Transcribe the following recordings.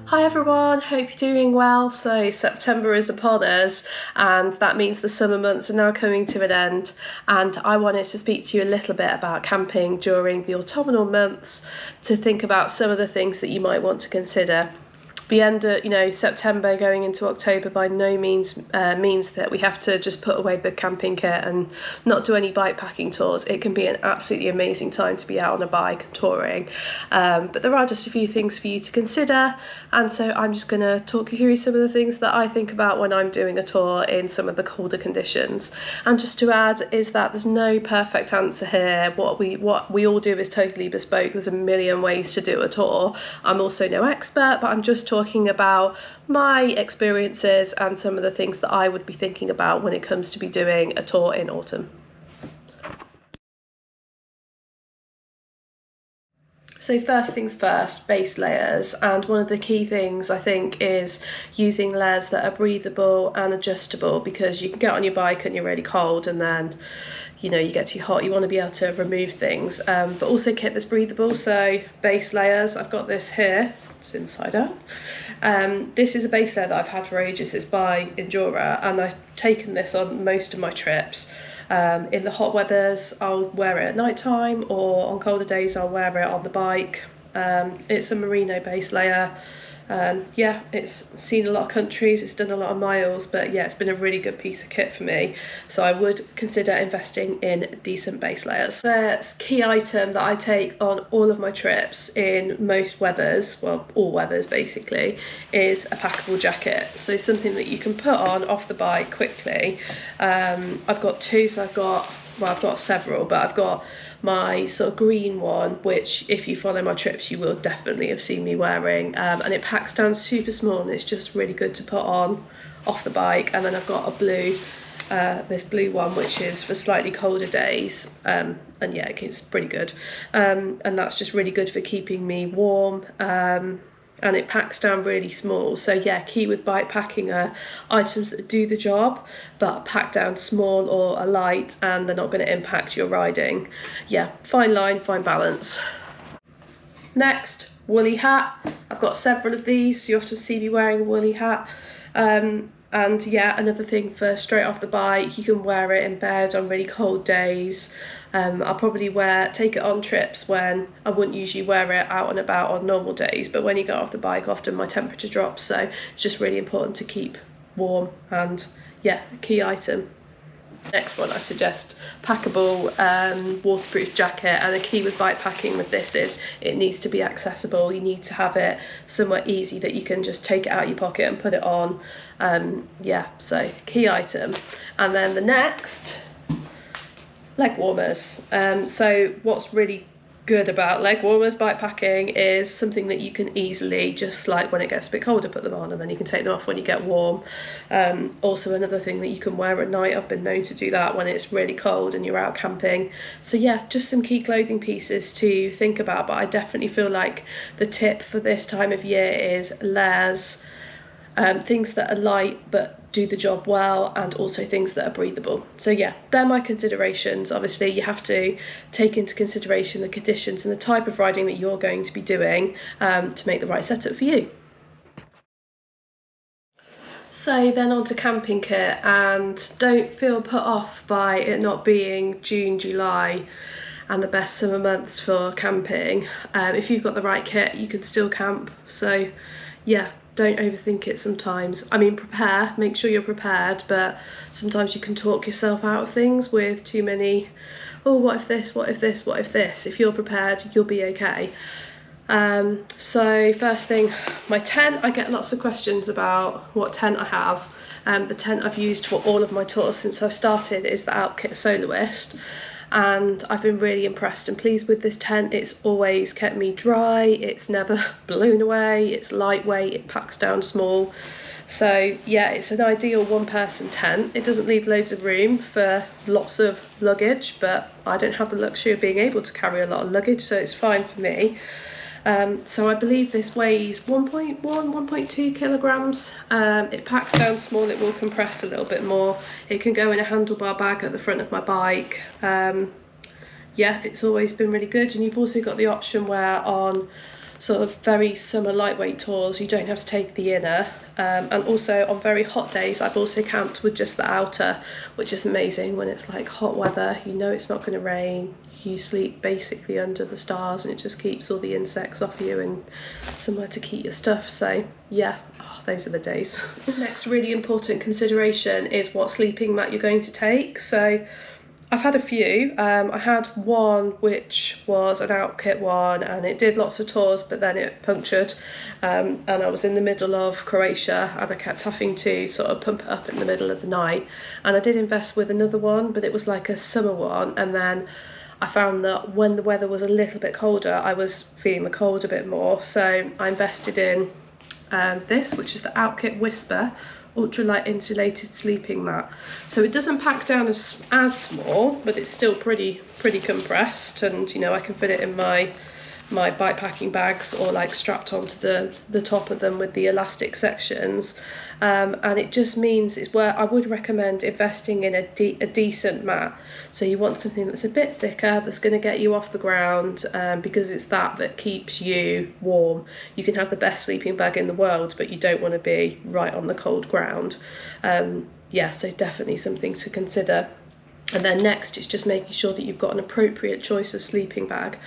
Hi everyone, hope you're doing well. So September is upon us and that means the summer months are now coming to an end, and I wanted to speak to you a little bit about camping during the autumnal months, to think about some of the things that you might want to consider. The end of September going into October by no means means that we have to just put away the camping kit and not do any bike packing tours. It can be an absolutely amazing time to be out on a bike and touring, but there are just a few things for you to consider, and so I'm just going to talk you through some of the things that I think about when I'm doing a tour in some of the colder conditions. And just to add is that there's no perfect answer here. What we all do is totally bespoke. There's a million ways to do a tour. I'm also no expert, but I'm just talking about my experiences and some of the things that I would be thinking about when it comes to be doing a tour in autumn. So first things first, base layers, and one of the key things I think is using layers that are breathable and adjustable, because you can get on your bike and you're really cold and then you get too hot, you want to be able to remove things, but also kit that's breathable. So base layers, I've got this here, it's inside out. This is a base layer that I've had for ages. It's by Endura and I've taken this on most of my trips. In the hot weathers I'll wear it at night time, or on colder days I'll wear it on the bike. It's a merino base layer. Yeah, it's seen a lot of countries, it's done a lot of miles, but yeah, it's been a really good piece of kit for me, so I would consider investing in decent base layers. The key item that I take on all of my trips in most weathers, well, all weathers basically, is a packable jacket. So something that you can put on off the bike quickly. I've got two, so I've got several, but I've got my sort of green one, which if you follow my trips you will definitely have seen me wearing, and it packs down super small and it's just really good to put on off the bike. And then I've got a blue, this blue one, which is for slightly colder days, and yeah, it's pretty good, and that's just really good for keeping me warm, and it packs down really small. So yeah, key with bike packing are items that do the job but pack down small or are light and they're not going to impact your riding. Yeah, fine line, fine balance. Next, woolly hat. I've got several of these. You often see me wearing a woolly hat. And yeah, another thing for straight off the bike, you can wear it in bed on really cold days. I'll probably take it on trips when I wouldn't usually wear it out and about on normal days, but when you get off the bike often my temperature drops, so it's just really important to keep warm, and yeah, a key item. Next one, I suggest packable waterproof jacket, and the key with bike packing with this is it needs to be accessible. You need to have it somewhere easy that you can just take it out your pocket and put it on. Yeah, so key item. And then the next, leg warmers. So what's really good about leg warmers bike packing is something that you can easily, just like when it gets a bit colder, put them on, and then you can take them off when you get warm. Also another thing that you can wear at night. I've been known to do that when it's really cold and you're out camping. So yeah, just some key clothing pieces to think about, but I definitely feel like the tip for this time of year is layers, things that are light but do the job well, and also things that are breathable. So yeah, they're my considerations. Obviously you have to take into consideration the conditions and the type of riding that you're going to be doing, to make the right setup for you. So then on to camping kit, and don't feel put off by it not being June, July and the best summer months for camping. If you've got the right kit you can still camp, so yeah, don't overthink it sometimes. I mean, prepare, make sure you're prepared, but sometimes you can talk yourself out of things with too many, oh, what if this, what if this, what if this. If you're prepared, you'll be okay. So first thing, my tent. I get lots of questions about what tent I have. The tent I've used for all of my tours since I've started is the Outkit Soloist, and I've been really impressed and pleased with this tent. It's always kept me dry, it's never blown away, it's lightweight, it packs down small. So yeah, it's an ideal one-person tent. It doesn't leave loads of room for lots of luggage, but I don't have the luxury of being able to carry a lot of luggage, so it's fine for me. So I believe this weighs 1.2 kilograms. It packs down small, it will compress a little bit more. It can go in a handlebar bag at the front of my bike. Yeah, it's always been really good. And you've also got the option where on sort of very summer lightweight tours, you don't have to take the inner. And also on very hot days, I've also camped with just the outer, which is amazing when it's like hot weather, you know it's not going to rain, you sleep basically under the stars and it just keeps all the insects off you and somewhere to keep your stuff. So yeah, those are the days. Next really important consideration is what sleeping mat you're going to take. So I've had a few. I had one which was an out kit one and it did lots of tours, but then it punctured, and I was in the middle of Croatia and I kept having to sort of pump it up in the middle of the night, and I did invest with another one, but it was like a summer one, and then I found that when the weather was a little bit colder I was feeling the cold a bit more, so I invested in this, which is the Outkit Whisper ultralight insulated sleeping mat. So it doesn't pack down as small, but it's still pretty compressed, and you know, I can fit it in my bike packing bags or like strapped onto the top of them with the elastic sections, and it just means it's where I would recommend investing in a decent mat. So you want something that's a bit thicker, that's going to get you off the ground, because it's that keeps you warm. You can have the best sleeping bag in the world, but you don't want to be right on the cold ground. Yeah, so definitely something to consider. And then next, it's just making sure that you've got an appropriate choice of sleeping bag.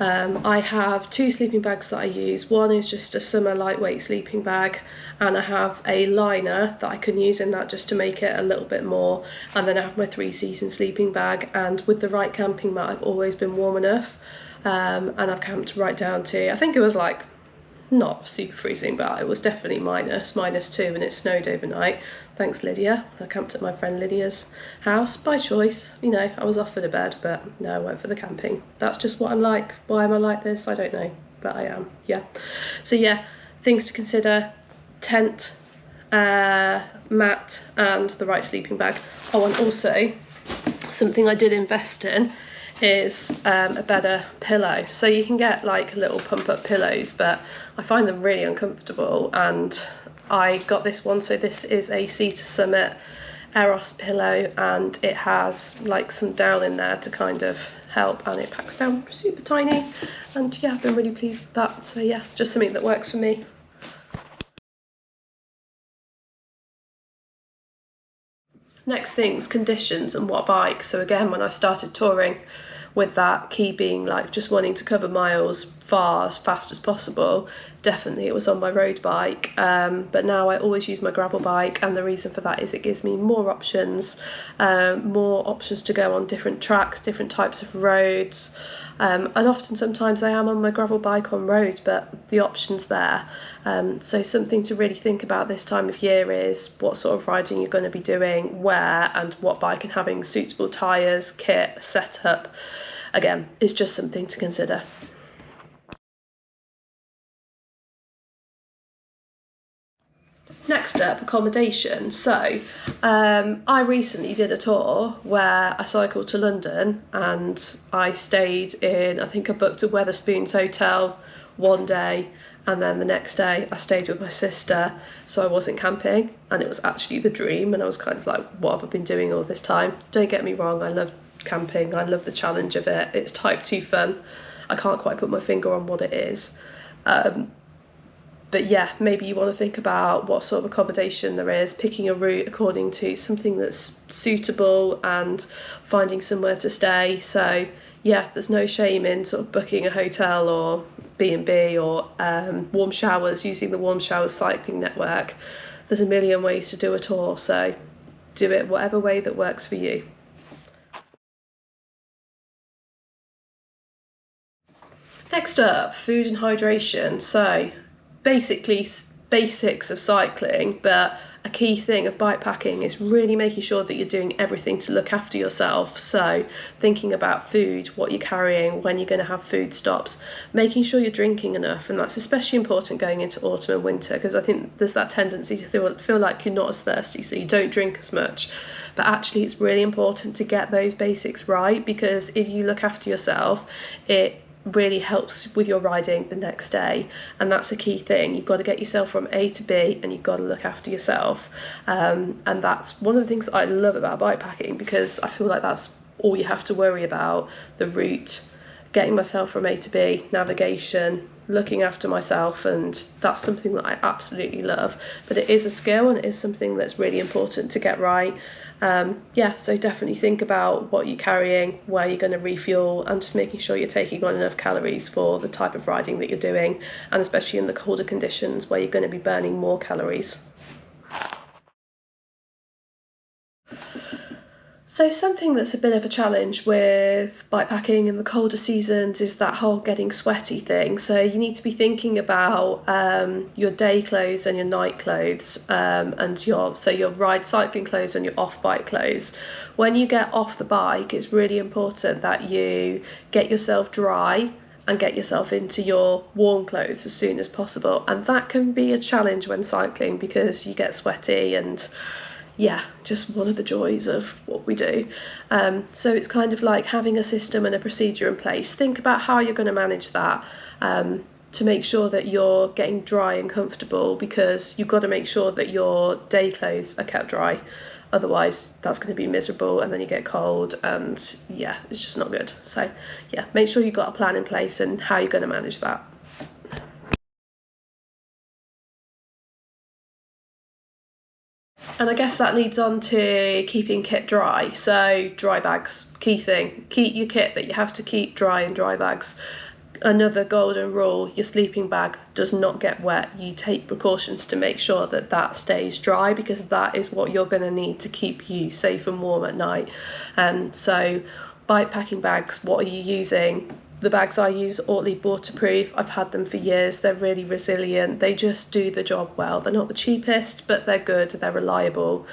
I have two sleeping bags that I use. One is just a summer lightweight sleeping bag, and I have a liner that I can use in that just to make it a little bit more, and then I have my 3-season sleeping bag, and with the right camping mat I've always been warm enough, and I've camped right down to, I think it was like not super freezing, but it was definitely -2, and it snowed overnight. Thanks Lydia. I camped at my friend Lydia's house by choice. You know, I was offered a bed, but no, I went for the camping. That's just what I'm like. Why am I like this? I don't know, but I am. Yeah. So yeah, things to consider: tent, mat, and the right sleeping bag. Oh, and also something I did invest in is a better pillow. So you can get like little pump up pillows, but I find them really uncomfortable, and I got this one. So this is a Sea to Summit Eros pillow, and it has like some down in there to kind of help, and it packs down super tiny, and yeah, I've been really pleased with that. So yeah, just something that works for me. Next things, conditions and what bike. So again, when I started touring, with that key being like just wanting to cover miles far as fast as possible, definitely it was on my road bike, but now I always use my gravel bike, and the reason for that is it gives me more options to go on different tracks, different types of roads, and often sometimes I am on my gravel bike on road, but the option's there. So something to really think about this time of year is what sort of riding you're going to be doing, where, and what bike, and having suitable tyres, kit, setup. Again, it's just something to consider. Next up, accommodation. So I recently did a tour where I cycled to London, and I stayed in, I think I booked a Wetherspoons hotel one day, and then the next day I stayed with my sister, so I wasn't camping, and it was actually the dream, and I was kind of like, what have I been doing all this time? Don't get me wrong, I love camping, I love the challenge of it, it's type 2 fun. I can't quite put my finger on what it is. But yeah, maybe you want to think about what sort of accommodation there is, picking a route according to something that's suitable, and finding somewhere to stay. So yeah, there's no shame in sort of booking a hotel or B&B or warm showers, using the warm showers cycling network. There's a million ways to do a tour, so do it whatever way that works for you. Next up, food and hydration. So basically basics of cycling, but a key thing of bikepacking is really making sure that you're doing everything to look after yourself. So thinking about food, what you're carrying, when you're going to have food stops, making sure you're drinking enough, and that's especially important going into autumn and winter, because I think there's that tendency to feel like you're not as thirsty, so you don't drink as much. But actually it's really important to get those basics right, because if you look after yourself, it really helps with your riding the next day, and that's a key thing. You've got to get yourself from A to B, and you've got to look after yourself, and that's one of the things that I love about bikepacking, because I feel like that's all you have to worry about: the route, getting myself from A to B, navigation, looking after myself, and that's something that I absolutely love. But it is a skill, and it is something that's really important to get right. Yeah, so definitely think about what you're carrying, where you're going to refuel, and just making sure you're taking on enough calories for the type of riding that you're doing, and especially in the colder conditions where you're going to be burning more calories. So something that's a bit of a challenge with bikepacking in the colder seasons is that whole getting sweaty thing. So you need to be thinking about your day clothes and your night clothes, and your ride cycling clothes and your off-bike clothes. When you get off the bike, it's really important that you get yourself dry and get yourself into your warm clothes as soon as possible. And that can be a challenge when cycling because you get sweaty, and yeah, just one of the joys of what we do. So it's kind of like having a system and a procedure in place. Think about how you're going to manage that, to make sure that you're getting dry and comfortable, because you've got to make sure that your day clothes are kept dry. Otherwise that's going to be miserable, and then you get cold, and yeah, it's just not good. So yeah, make sure you've got a plan in place and how you're going to manage that. And I guess that leads on to keeping kit dry. So dry bags, key thing. Keep your kit that you have to keep dry in dry bags. Another golden rule, your sleeping bag does not get wet. You take precautions to make sure that that stays dry, because that is what you're going to need to keep you safe and warm at night. So bikepacking bags, what are you using? The bags I use are Ortlieb waterproof. I've had them for years. They're really resilient. They just do the job well. They're not the cheapest, but they're good. They're reliable.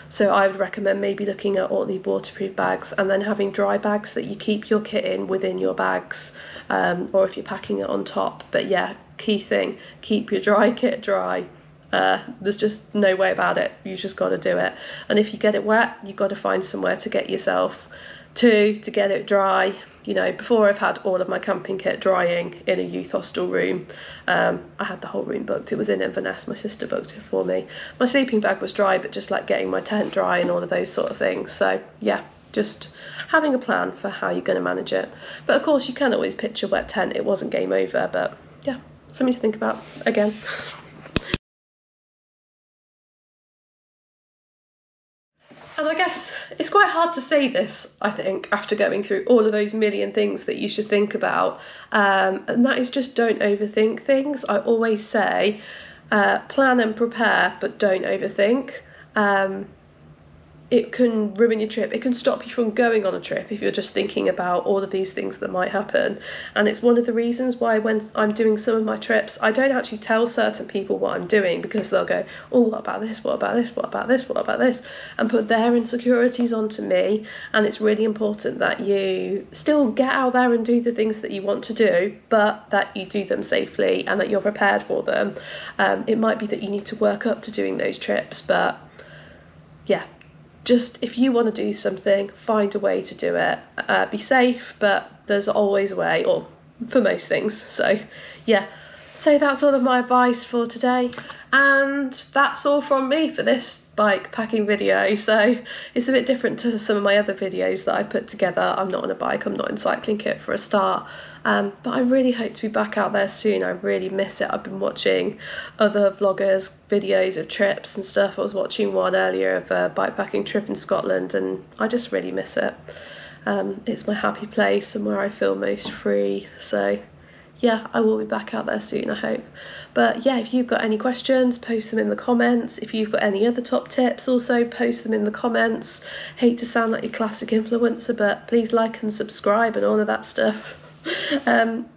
So I would recommend maybe looking at Ortlieb waterproof bags, and then having dry bags that you keep your kit in within your bags, or if you're packing it on top. But yeah, key thing, keep your dry kit dry. There's just no way about it. You just got to do it. And if you get it wet, you've got to find somewhere to get yourself to get it dry. You know, before I've had all of my camping kit drying in a youth hostel room. I had the whole room booked. It was in Inverness. My sister booked it for me. My sleeping bag was dry, but just like getting my tent dry and all of those sort of things. So yeah, just having a plan for how you're going to manage it. But of course you can always pitch a wet tent. It wasn't game over, but yeah, something to think about again. And I guess it's quite hard to say this, I think, after going through all of those million things that you should think about. And that is just don't overthink things. I always say, plan and prepare, but don't overthink. It can ruin your trip. It can stop you from going on a trip if you're just thinking about all of these things that might happen. And it's one of the reasons why when I'm doing some of my trips, I don't actually tell certain people what I'm doing, because they'll go, oh, what about this, what about this, what about this, what about this, and put their insecurities onto me. And it's really important that you still get out there and do the things that you want to do, but that you do them safely and that you're prepared for them. It might be that you need to work up to doing those trips, but yeah, just if you want to do something, find a way to do it. Be safe, but there's always a way, or for most things. So yeah, so that's all of my advice for today, and that's all from me for this bike packing video. So it's a bit different to some of my other videos that I put together. I'm not on a bike, I'm not in cycling kit for a start. But I really hope to be back out there soon. I really miss it. I've been watching other vloggers' videos of trips and stuff. I was watching one earlier of a bikepacking trip in Scotland, and I just really miss it. It's my happy place and where I feel most free. So yeah, I will be back out there soon, I hope. But yeah, if you've got any questions, post them in the comments. If you've got any other top tips, also post them in the comments. Hate to sound like your classic influencer, but please like and subscribe and all of that stuff.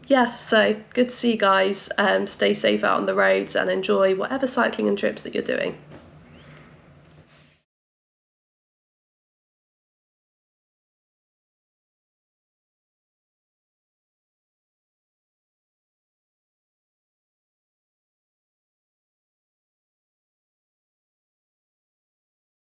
Yeah, so good to see you guys. Stay safe out on the roads and enjoy whatever cycling and trips that you're doing.